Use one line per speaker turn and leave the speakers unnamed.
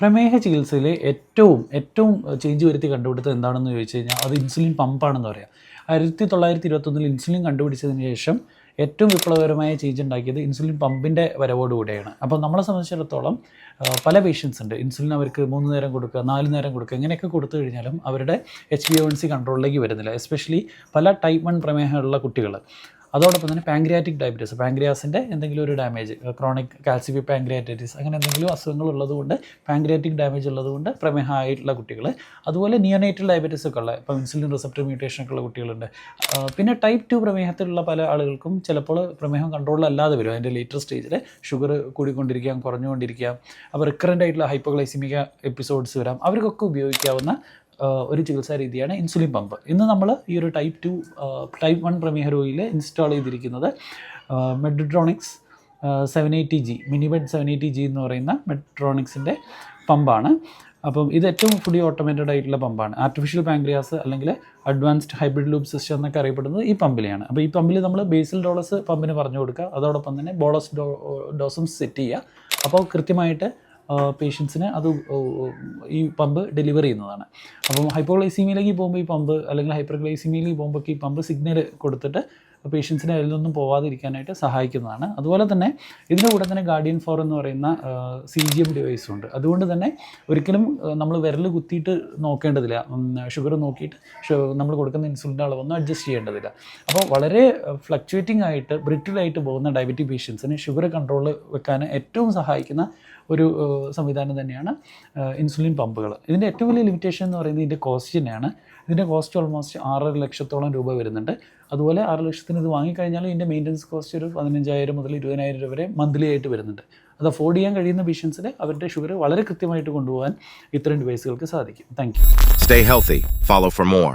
പ്രമേഹ ചികിത്സയിൽ ഏറ്റവും ചേഞ്ച് വരുത്തി കണ്ടുപിടുത്തത് എന്താണെന്ന് ചോദിച്ചു കഴിഞ്ഞാൽ അത് ഇൻസുലിൻ പമ്പാണെന്ന് പറയാം. 1921 ഇൻസുലിൻ കണ്ടുപിടിച്ചതിന് ശേഷം ഏറ്റവും വിപ്ലവകരമായ ചേഞ്ച് ഉണ്ടാക്കിയത് ഇൻസുലിൻ പമ്പിൻ്റെ വരവോടുകൂടിയാണ്. അപ്പോൾ നമ്മളെ സംബന്ധിച്ചിടത്തോളം പല പേഷ്യൻസ് ഉണ്ട്, ഇൻസുലിൻ അവർക്ക് 3 നേരം കൊടുക്കുക, 4 നേരം കൊടുക്കുക, ഇങ്ങനെയൊക്കെ കൊടുത്തു കഴിഞ്ഞാലും അവരുടെ HbA1c കൺട്രോളിലേക്ക് വരുന്നില്ല. എസ്പെഷ്യലി പല ടൈപ്പ് 1 പ്രമേഹമുള്ള കുട്ടികൾ. അതോടൊപ്പം തന്നെ പാങ്ക്രിയാറ്റിക് ഡയബറ്റീസ്, പാങ്ക്രിയാസിൻ്റെ എന്തെങ്കിലും ഒരു ഡാമേജ്, ക്രോണിക് കാൽസിഫി പാങ്ക്രിയാറ്റൈറ്റിസ്, അങ്ങനെ എന്തെങ്കിലും അസുഖങ്ങൾ ഉള്ളതുകൊണ്ട്, പാങ്ക്രിയാറ്റിക് ഡാമേജ് ഉള്ളതുകൊണ്ട് പ്രമേഹമായിട്ടുള്ള കുട്ടികൾ, അതുപോലെ നിയോനേറ്റൽ ഡയബറ്റീസ് ഒക്കെ ഉള്ള, ഇപ്പോൾ ഇൻസുലിൻ റിസപ്റ്റർ മ്യൂട്ടേഷൻ ഒക്കെ ഉള്ള കുട്ടികളുണ്ട്. പിന്നെ ടൈപ്പ് 2 പ്രമേഹത്തിലുള്ള പല ആളുകൾക്കും ചിലപ്പോൾ പ്രമേഹം കൺട്രോളിലല്ലാതെ വരും. അതിൻ്റെ ലേറ്റർ സ്റ്റേജിൽ ഷുഗർ കൂടിക്കൊണ്ടിരിക്കാം, കുറഞ്ഞുകൊണ്ടിരിക്കാം, അപ്പോൾ റിക്കറൻ്റ് ആയിട്ടുള്ള ഹൈപ്പോഗ്ലൈസിമിക എപ്പിസോഡ്സ് വരാം. അവർക്കൊക്കെ ഉപയോഗിക്കാവുന്ന ഒരു ചികിത്സാ രീതിയാണ് ഇൻസുലിൻ പമ്പ്. ഇന്ന് നമ്മൾ ഈ ഒരു ടൈപ്പ് 1 പ്രമേഹ രോഗിയിൽ ഇൻസ്റ്റാൾ ചെയ്തിരിക്കുന്നത് മെഡ്ട്രോണിക്സ് 780G, മിനിബെഡ് 780G എന്ന് പറയുന്ന മെഡ്ട്രോണിക്സിൻ്റെ പമ്പാണ്. അപ്പം ഇത് ഏറ്റവും ഫുള്ളി ഓട്ടോമേറ്റഡ് ആയിട്ടുള്ള പമ്പാണ്. ആർട്ടിഫിഷ്യൽ പാങ്ക്രിയാസ് അല്ലെങ്കിൽ അഡ്വാൻസ്ഡ് ഹൈബ്രിഡ് ലൂപ്പ് സിസ്റ്റം എന്നൊക്കെ അറിയപ്പെടുന്നത് ഈ പമ്പിലെയാണ്. അപ്പോൾ ഈ പമ്പിൽ നമ്മൾ ബേസിൽ ഡോളസ് പമ്പിന് പറഞ്ഞു കൊടുക്കുക, അതോടൊപ്പം തന്നെ ബോളസ് ഡോസും സെറ്റ് ചെയ്യുക. അപ്പോൾ കൃത്യമായിട്ട് പേഷ്യൻസിന് അത് ഈ പമ്പ് ഡെലിവർ ചെയ്യുന്നതാണ്. അപ്പം ഹൈപ്പോഗ്ലൈസീമിയയിലേക്ക് പോകുമ്പോൾ ഈ പമ്പ്, അല്ലെങ്കിൽ ഹൈപ്പർഗ്ലൈസീമിയയിലേക്ക് പോകുമ്പോൾ ഈ പമ്പ് സിഗ്നൽ കൊടുത്തിട്ട് പേഷ്യൻസിനെ അതിൽ നിന്നും പോവാതിരിക്കാനായിട്ട് സഹായിക്കുന്നതാണ്. അതുപോലെ തന്നെ ഇതിൻ്റെ കൂടെ തന്നെ ഗാർഡിയൻ 4 എന്ന് പറയുന്ന CGM ഡിവൈസും ഉണ്ട്. അതുകൊണ്ട് തന്നെ ഒരിക്കലും നമ്മൾ വിരൽ കുത്തിയിട്ട് നോക്കേണ്ടതില്ല, ഷുഗർ നോക്കിയിട്ട് നമ്മൾ കൊടുക്കുന്ന ഇൻസുലിൻ്റെ അളവൊന്നും അഡ്ജസ്റ്റ് ചെയ്യേണ്ടതില്ല. അപ്പോൾ വളരെ ഫ്ലക്ച്വേറ്റിംഗ് ആയിട്ട് ബ്രിട്ടിലായിട്ട് പോകുന്ന ഡയബറ്റിക് പേഷ്യൻസിന് ഷുഗർ കൺട്രോൾ വെക്കാൻ ഏറ്റവും സഹായിക്കുന്ന ഒരു സംവിധാനം തന്നെയാണ് ഇൻസുലിൻ പമ്പുകൾ. ഇതിൻ്റെ ഏറ്റവും വലിയ ലിമിറ്റേഷൻ എന്ന് പറയുന്നത് ഇതിൻ്റെ കോസ്റ്റ് തന്നെയാണ്. ഇതിൻ്റെ കോസ്റ്റ് ഓൾമോസ്റ്റ് 6 ലക്ഷത്തോളം രൂപ വരുന്നുണ്ട്. അതുപോലെ 6 ലക്ഷത്തിന് ഇത് വാങ്ങിക്കഴിഞ്ഞാൽ ഇതിൻ്റെ മെയിൻ്റനൻസ് കോസ്റ്റ് ഒരു 15,000 മുതൽ 20,000 രൂപ വരെ മന്ത്ലി ആയിട്ട് വരുന്നുണ്ട്. അത് അഫോർഡ് ചെയ്യാൻ കഴിയുന്ന പേഷ്യൻസിന് അവരുടെ ഷുഗർ വളരെ കൃത്യമായിട്ട് കൊണ്ടുപോകാൻ ഇത്തരം ഡിവൈസുകൾക്ക് സാധിക്കും. Thank you.
Stay healthy. Follow for more.